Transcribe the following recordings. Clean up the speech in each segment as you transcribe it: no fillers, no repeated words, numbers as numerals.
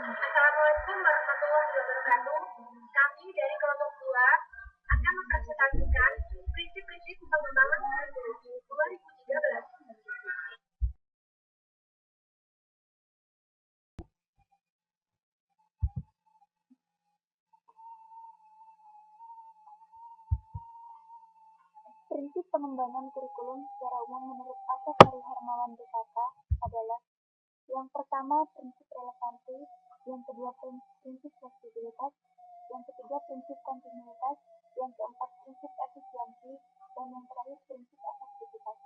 Assalamualaikum warahmatullahi wabarakatuh. Kami dari kelompok 2 akan mempresentasikan prinsip-prinsip pengembangan kurikulum 2013. Prinsip pengembangan kurikulum secara umum menurut Asep Hari Hermawan BKK adalah: yang pertama, prinsip relevansi; yang kedua, prinsip fleksibilitas; yang ketiga, prinsip kontinuitas; yang keempat, prinsip efisiensi; dan yang terakhir, prinsip efektivitas.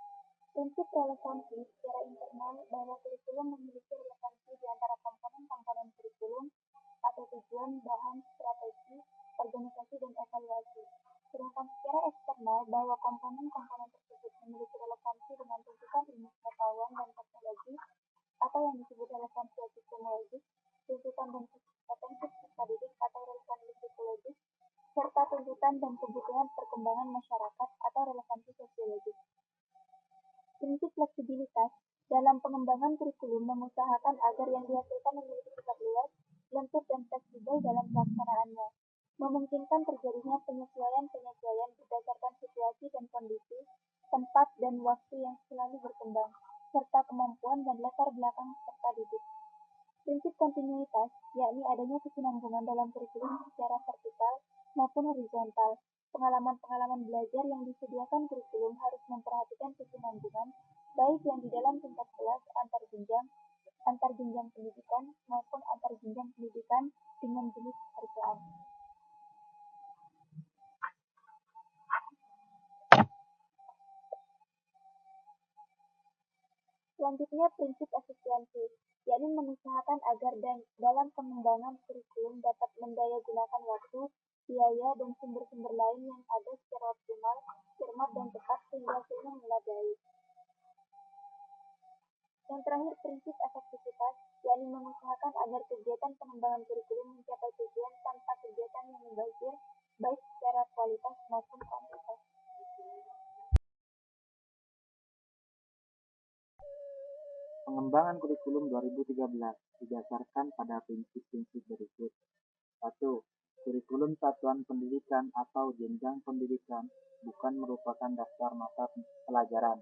Prinsip relevansi secara internal bahwa kurikulum memiliki relevansi di antara komponen-komponen kurikulum atau tujuan, bahan, strategi, organisasi, dan evaluasi. Sedangkan secara eksternal bahwa komponen-komponen tersebut memiliki relevansi dengan tuntutan ilmu pengetahuan dan teknologi atau yang disebut relevansi epistemologis, tuntutan dan kompetensi peserta didik atau relevansi psikologis, serta tuntutan dan kebutuhan perkembangan masyarakat atau relevansi sosiologis. Prinsip fleksibilitas dalam pengembangan kurikulum mengusahakan agar yang dihasilkan memiliki sifat luas, lentur, dan fleksibel dalam pelaksanaannya, memungkinkan terjadinya penyesuaian-penyesuaian berdasarkan situasi dan kondisi, tempat dan waktu yang selalu berkembang, serta kemampuan dan latar belakang peserta didik. Prinsip kontinuitas, yakni adanya kesinambungan dalam kurikulum secara vertikal maupun horizontal. Pengalaman-pengalaman belajar yang disediakan kurikulum harus memperhatikan kesinambungan, baik yang di dalam tingkat kelas, antar jenjang pendidikan, maupun antar jenjang pendidikan dengan jenis pekerjaan. Selanjutnya, prinsip efisiensi, yakni mengusahakan agar dalam pengembangan kurikulum dapat mendayagunakan waktu, biaya, dan sumber-sumber lain yang ada secara optimal, cermat, dan tepat sehingga hasilnya memadai. Yang terakhir, prinsip efektivitas, yakni mengusahakan agar kegiatan pengembangan kurikulum mencapai tujuan tanpa kegiatan yang membazir, baik secara kualitas maupun kuantitas. Pengembangan kurikulum 2013 didasarkan pada prinsip-prinsip berikut. 1. Kurikulum satuan pendidikan atau jenjang pendidikan bukan merupakan daftar mata pelajaran.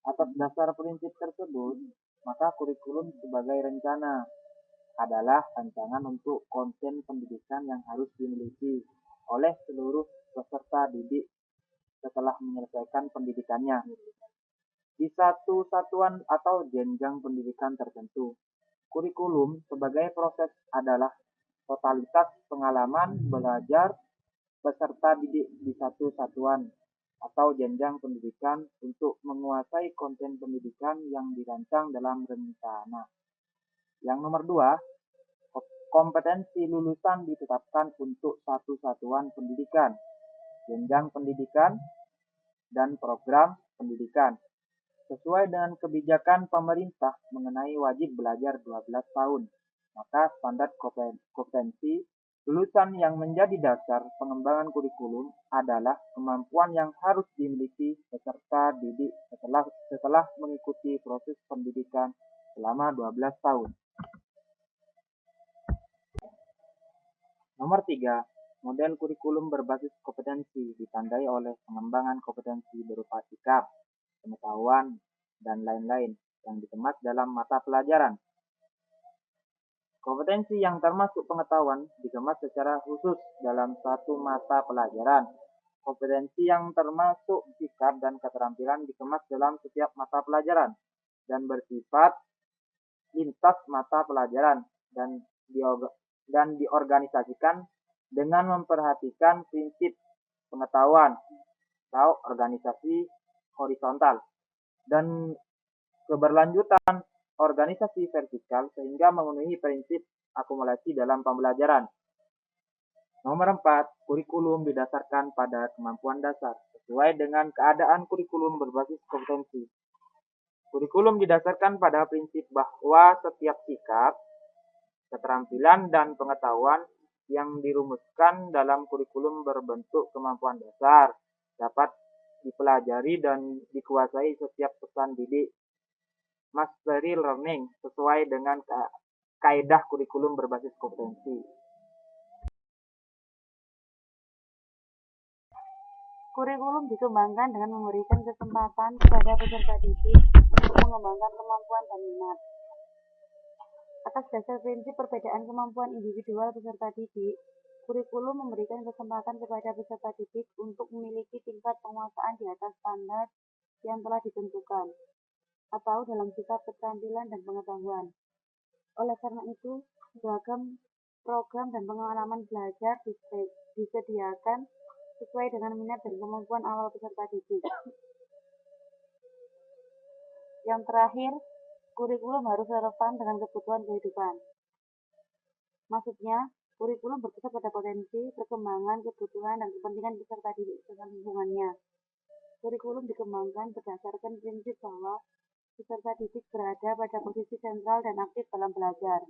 Atas dasar prinsip tersebut, maka kurikulum sebagai rencana adalah rancangan untuk konten pendidikan yang harus dimiliki oleh seluruh peserta didik setelah menyelesaikan pendidikannya di satu satuan atau jenjang pendidikan tertentu. Kurikulum sebagai proses adalah totalitas pengalaman belajar peserta didik di satu satuan atau jenjang pendidikan untuk menguasai konten pendidikan yang dirancang dalam rencana. Yang nomor 2, kompetensi lulusan ditetapkan untuk satu satuan pendidikan, jenjang pendidikan, dan program pendidikan, sesuai dengan kebijakan pemerintah mengenai wajib belajar 12 tahun. Maka standar kompetensi lulusan yang menjadi dasar pengembangan kurikulum adalah kemampuan yang harus dimiliki peserta didik setelah mengikuti proses pendidikan selama 12 tahun. Nomor 3, model kurikulum berbasis kompetensi ditandai oleh pengembangan kompetensi berupa sikap, pengetahuan, dan lain-lain yang dikemas dalam mata pelajaran. Kompetensi yang termasuk pengetahuan dikemas secara khusus dalam satu mata pelajaran. Kompetensi yang termasuk sikap dan keterampilan dikemas dalam setiap mata pelajaran dan bersifat lintas mata pelajaran dan diorganisasikan dengan memperhatikan prinsip pengetahuan atau organisasi horizontal dan keberlanjutan organisasi vertikal sehingga memenuhi prinsip akumulasi dalam pembelajaran. Nomor 4, kurikulum didasarkan pada kemampuan dasar sesuai dengan keadaan kurikulum berbasis kompetensi. Kurikulum didasarkan pada prinsip bahwa setiap sikap, keterampilan, dan pengetahuan yang dirumuskan dalam kurikulum berbentuk kemampuan dasar dapat dipelajari dan dikuasai setiap peserta didik mastery learning sesuai dengan kaidah kurikulum berbasis kompetensi. Kurikulum dikembangkan dengan memberikan kesempatan kepada peserta didik untuk mengembangkan kemampuan dan minat. Atas dasar prinsip perbedaan kemampuan individual peserta didik, kurikulum memberikan kesempatan kepada peserta didik untuk memiliki tingkat penguasaan di atas standar yang telah ditentukan, atau dalam sikap keterampilan dan pengetahuan. Oleh karena itu, beragam program dan pengalaman belajar disediakan sesuai dengan minat dan kemampuan awal peserta didik. Yang terakhir, kurikulum harus relevan dengan kebutuhan kehidupan. Maksudnya, kurikulum berkisar pada potensi, perkembangan, kebutuhan, dan kepentingan peserta didik serta lingkungannya. Kurikulum dikembangkan berdasarkan prinsip bahwa peserta didik berada pada posisi sentral dan aktif dalam belajar.